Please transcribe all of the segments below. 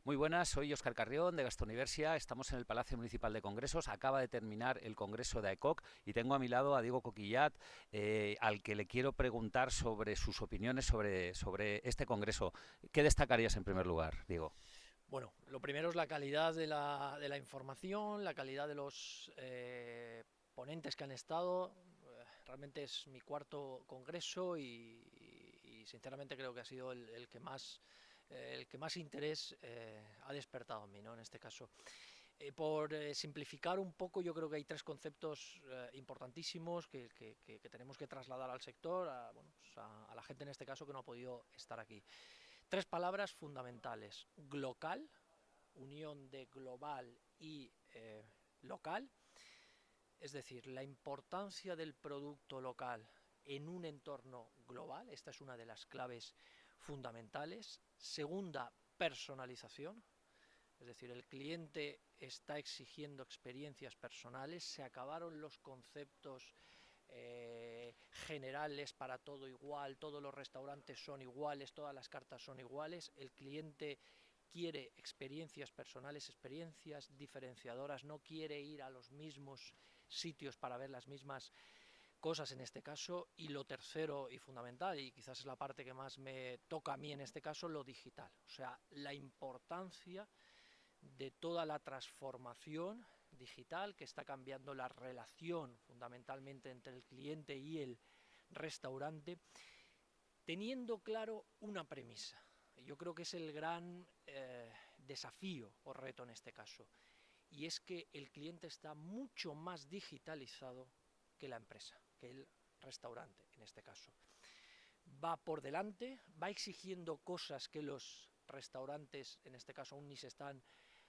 Muy buenas, soy Óscar Carrión de Gastuniversia. Estamos en el Palacio Municipal de Congresos. Acaba de terminar el congreso de AECOC y tengo a mi lado a Diego Coquillat, al que le quiero preguntar sobre sus opiniones sobre este congreso. ¿Qué destacarías en primer lugar, Diego? Bueno, lo primero es la calidad de la información, la calidad de los ponentes que han estado. Realmente es mi cuarto congreso y sinceramente creo que ha sido el que más interés ha despertado en mí, ¿no? En este caso. Por simplificar un poco, yo creo que hay tres conceptos importantísimos que tenemos que trasladar al sector, bueno, pues a la gente en este caso que no ha podido estar aquí. Tres palabras fundamentales: glocal, unión de global y local, es decir, la importancia del producto local en un entorno global. Esta es una de las claves fundamentales. Segunda, personalización, es decir, el cliente está exigiendo experiencias personales, se acabaron los conceptos generales para todo igual, todos los restaurantes son iguales, todas las cartas son iguales. El cliente quiere experiencias personales, experiencias diferenciadoras, no quiere ir a los mismos sitios para ver las mismas cosas en este caso. Y lo tercero y fundamental, y quizás es la parte que más me toca a mí en este caso, lo digital, o sea, la importancia de toda la transformación digital que está cambiando la relación fundamentalmente entre el cliente y el restaurante, teniendo claro una premisa. Yo creo que es el gran desafío o reto en este caso, y es que el cliente está mucho más digitalizado que la empresa, que el restaurante en este caso. Va por delante, va exigiendo cosas que los restaurantes en este caso aún ni se están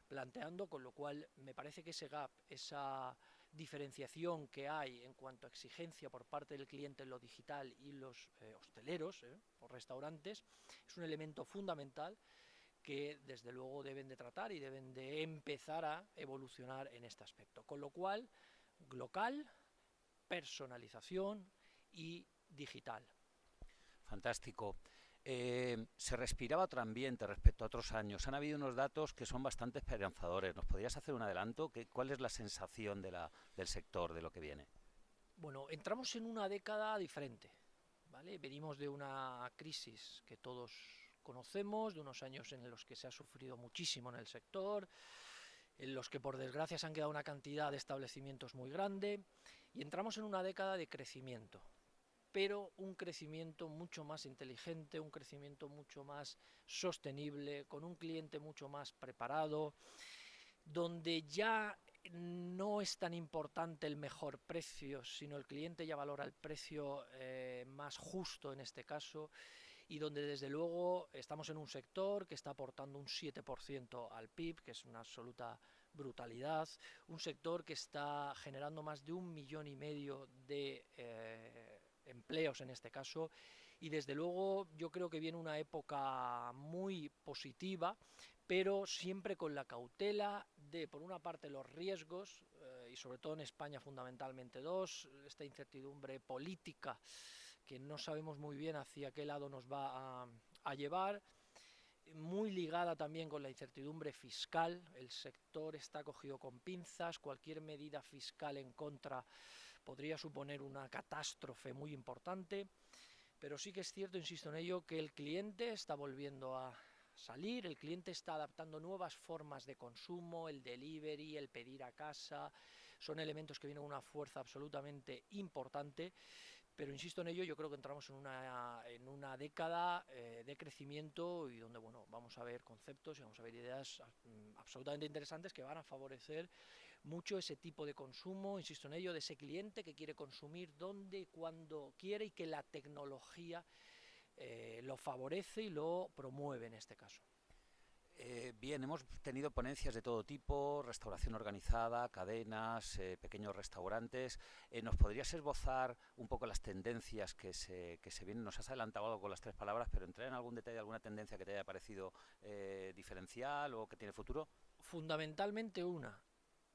planteando, con lo cual me parece que ese gap, esa diferenciación que hay en cuanto a exigencia por parte del cliente en lo digital y los hosteleros o restaurantes, es un elemento fundamental que desde luego deben de tratar y deben de empezar a evolucionar en este aspecto. Con lo cual, local, personalización y digital. Fantástico. Se respiraba otro ambiente respecto a otros años. Han habido unos datos que son bastante esperanzadores. ¿Nos podrías hacer un adelanto? ¿Cuál es la sensación del sector, de lo que viene? Bueno, entramos en una década diferente, ¿vale? Venimos de una crisis que todos conocemos, de unos años en los que se ha sufrido muchísimo en el sector, en los que por desgracia se han quedado una cantidad de establecimientos muy grande, y entramos en una década de crecimiento, pero un crecimiento mucho más inteligente, un crecimiento mucho más sostenible, con un cliente mucho más preparado, donde ya no es tan importante el mejor precio, sino el cliente ya valora el precio más justo en este caso, y donde desde luego estamos en un sector que está aportando un 7% al PIB, que es una absoluta brutalidad, un sector que está generando más de 1,5 millones de empleos en este caso, y desde luego yo creo que viene una época muy positiva, pero siempre con la cautela de, por una parte, los riesgos, y sobre todo en España fundamentalmente dos: esta incertidumbre política que no sabemos muy bien hacia qué lado nos va a llevar, muy ligada también con la incertidumbre fiscal. El sector está cogido con pinzas, cualquier medida fiscal en contra podría suponer una catástrofe muy importante, pero sí que es cierto, insisto en ello, que el cliente está volviendo a salir, el cliente está adaptando nuevas formas de consumo, el delivery, el pedir a casa, son elementos que vienen con una fuerza absolutamente importante. Pero insisto en ello, yo creo que entramos en una década de crecimiento, y donde bueno, vamos a ver conceptos y vamos a ver ideas absolutamente interesantes que van a favorecer mucho ese tipo de consumo, insisto en ello, de ese cliente que quiere consumir donde y cuando quiere, y que la tecnología lo favorece y lo promueve en este caso. Bien, hemos tenido ponencias de todo tipo: restauración organizada, cadenas, pequeños restaurantes. ¿Nos podrías esbozar un poco las tendencias que se vienen? Nos has adelantado algo con las tres palabras, pero entrar en algún detalle, alguna tendencia que te haya parecido diferencial o que tiene futuro. Fundamentalmente una,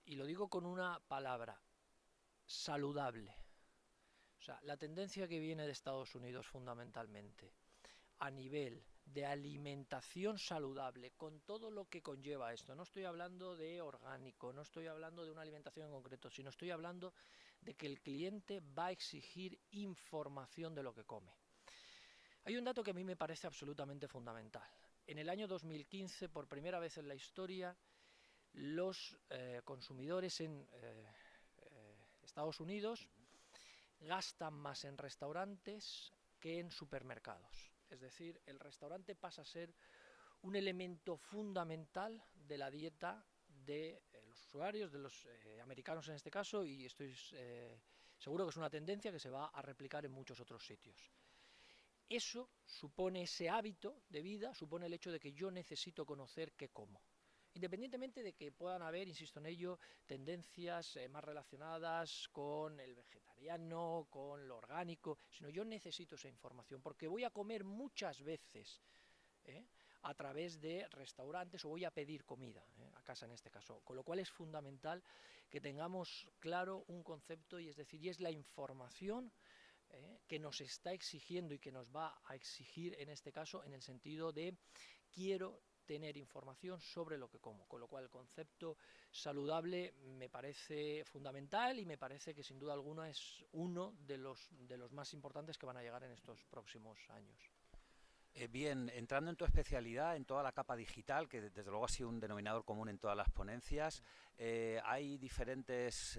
y lo digo con una palabra: saludable. O sea, la tendencia que viene de Estados Unidos fundamentalmente a nivel de alimentación saludable, con todo lo que conlleva esto. No estoy hablando de orgánico, no estoy hablando de una alimentación en concreto, sino estoy hablando de que el cliente va a exigir información de lo que come. Hay un dato que a mí me parece absolutamente fundamental. En el año 2015, por primera vez en la historia, los consumidores en Estados Unidos gastan más en restaurantes que en supermercados. Es decir, el restaurante pasa a ser un elemento fundamental de la dieta de los usuarios, de los americanos en este caso, y estoy seguro que es una tendencia que se va a replicar en muchos otros sitios. Eso supone, ese hábito de vida, supone el hecho de que yo necesito conocer qué como. Independientemente de que puedan haber, insisto en ello, tendencias más relacionadas con el vegetariano, con lo orgánico, sino yo necesito esa información porque voy a comer muchas veces a través de restaurantes o voy a pedir comida a casa en este caso, con lo cual es fundamental que tengamos claro un concepto y es la información que nos está exigiendo y que nos va a exigir en este caso en el sentido de quiero tener información sobre lo que como, con lo cual el concepto saludable me parece fundamental y me parece que sin duda alguna es uno de los más importantes que van a llegar en estos próximos años. Bien, entrando en tu especialidad, en toda la capa digital, que desde luego ha sido un denominador común en todas las ponencias, hay diferentes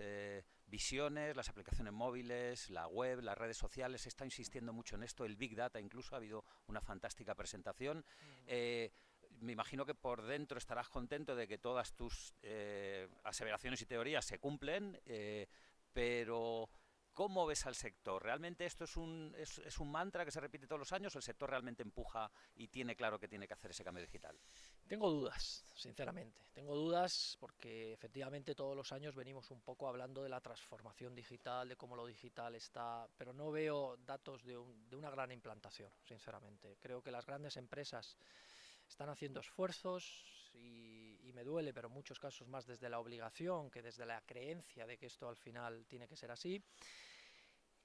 visiones, las aplicaciones móviles, la web, las redes sociales, se está insistiendo mucho en esto, el Big Data incluso, ha habido una fantástica presentación. Me imagino que por dentro estarás contento de que todas tus aseveraciones y teorías se cumplen, pero ¿cómo ves al sector? ¿Realmente esto es un mantra que se repite todos los años o el sector realmente empuja y tiene claro que tiene que hacer ese cambio digital? Tengo dudas, sinceramente. Tengo dudas porque efectivamente todos los años venimos un poco hablando de la transformación digital, de cómo lo digital está, pero no veo datos de una gran implantación, sinceramente. Creo que las grandes empresas están haciendo esfuerzos y me duele, pero en muchos casos más desde la obligación que desde la creencia de que esto al final tiene que ser así.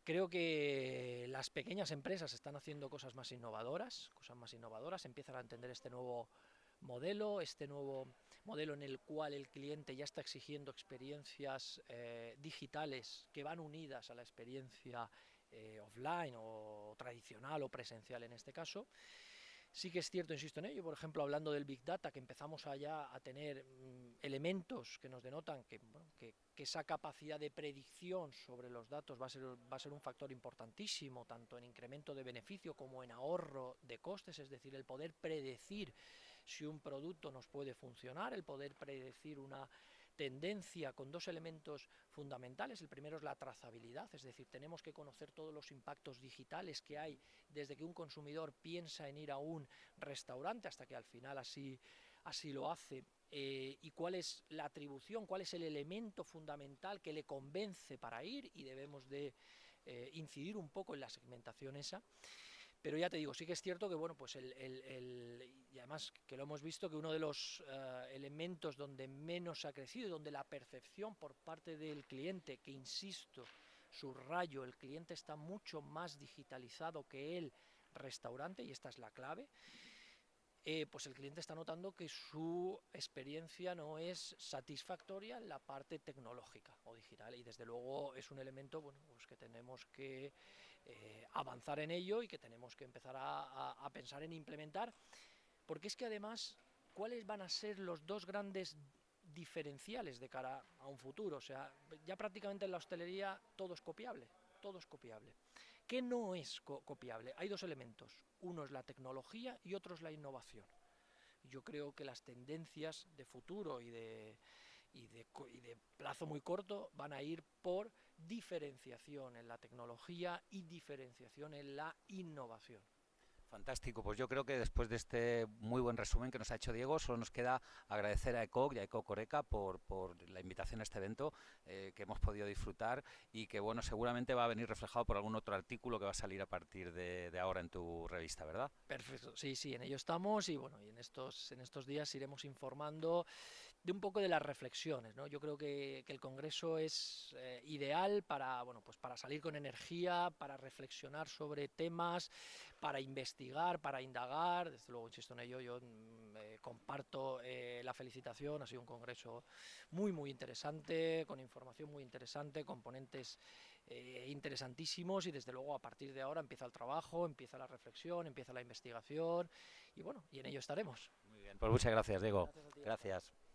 Creo que las pequeñas empresas están haciendo cosas más innovadoras, empiezan a entender este nuevo modelo en el cual el cliente ya está exigiendo experiencias digitales que van unidas a la experiencia offline o tradicional o presencial en este caso. Sí que es cierto, insisto en ello, por ejemplo, hablando del Big Data, que empezamos allá a tener elementos que nos denotan que esa capacidad de predicción sobre los datos va a ser un factor importantísimo, tanto en incremento de beneficio como en ahorro de costes, es decir, el poder predecir si un producto nos puede funcionar, el poder predecir una tendencia con dos elementos fundamentales. El primero es la trazabilidad, es decir, tenemos que conocer todos los impactos digitales que hay desde que un consumidor piensa en ir a un restaurante hasta que al final así lo hace, y cuál es la atribución, cuál es el elemento fundamental que le convence para ir, y debemos de incidir un poco en la segmentación esa. Pero ya te digo, sí que es cierto que, bueno, pues y además que lo hemos visto, que uno de los elementos donde menos ha crecido, donde la percepción por parte del cliente, que insisto, subrayo, el cliente está mucho más digitalizado que el restaurante, y esta es la clave, pues el cliente está notando que su experiencia no es satisfactoria en la parte tecnológica o digital, y desde luego es un elemento, bueno, pues que tenemos que avanzar en ello y que tenemos que empezar a pensar en implementar, porque es que además, ¿cuáles van a ser los dos grandes diferenciales de cara a un futuro? O sea, ya prácticamente en la hostelería todo es copiable, todo es copiable. ¿Qué no es copiable? Hay dos elementos, uno es la tecnología y otro es la innovación. Yo creo que las tendencias de futuro y de plazo muy corto van a ir por diferenciación en la tecnología y diferenciación en la innovación. Fantástico, pues yo creo que después de este muy buen resumen que nos ha hecho Diego, solo nos queda agradecer a ECOC y a ECOC Oreca por la invitación a este evento que hemos podido disfrutar y que bueno, seguramente va a venir reflejado por algún otro artículo que va a salir a partir de ahora en tu revista, ¿verdad? Perfecto, sí, sí, en ello estamos y bueno, y en estos días iremos informando un poco de las reflexiones, ¿no? Yo creo que el Congreso es ideal para, bueno, pues para salir con energía, para reflexionar sobre temas, para investigar, para indagar. Desde luego, insisto en ello, yo comparto la felicitación. Ha sido un Congreso muy, muy interesante, con información muy interesante, con ponentes interesantísimos, y desde luego a partir de ahora empieza el trabajo, empieza la reflexión, empieza la investigación y bueno, y en ello estaremos. Muy bien, pues muchas gracias, Diego. Gracias a ti, Rafa. Gracias.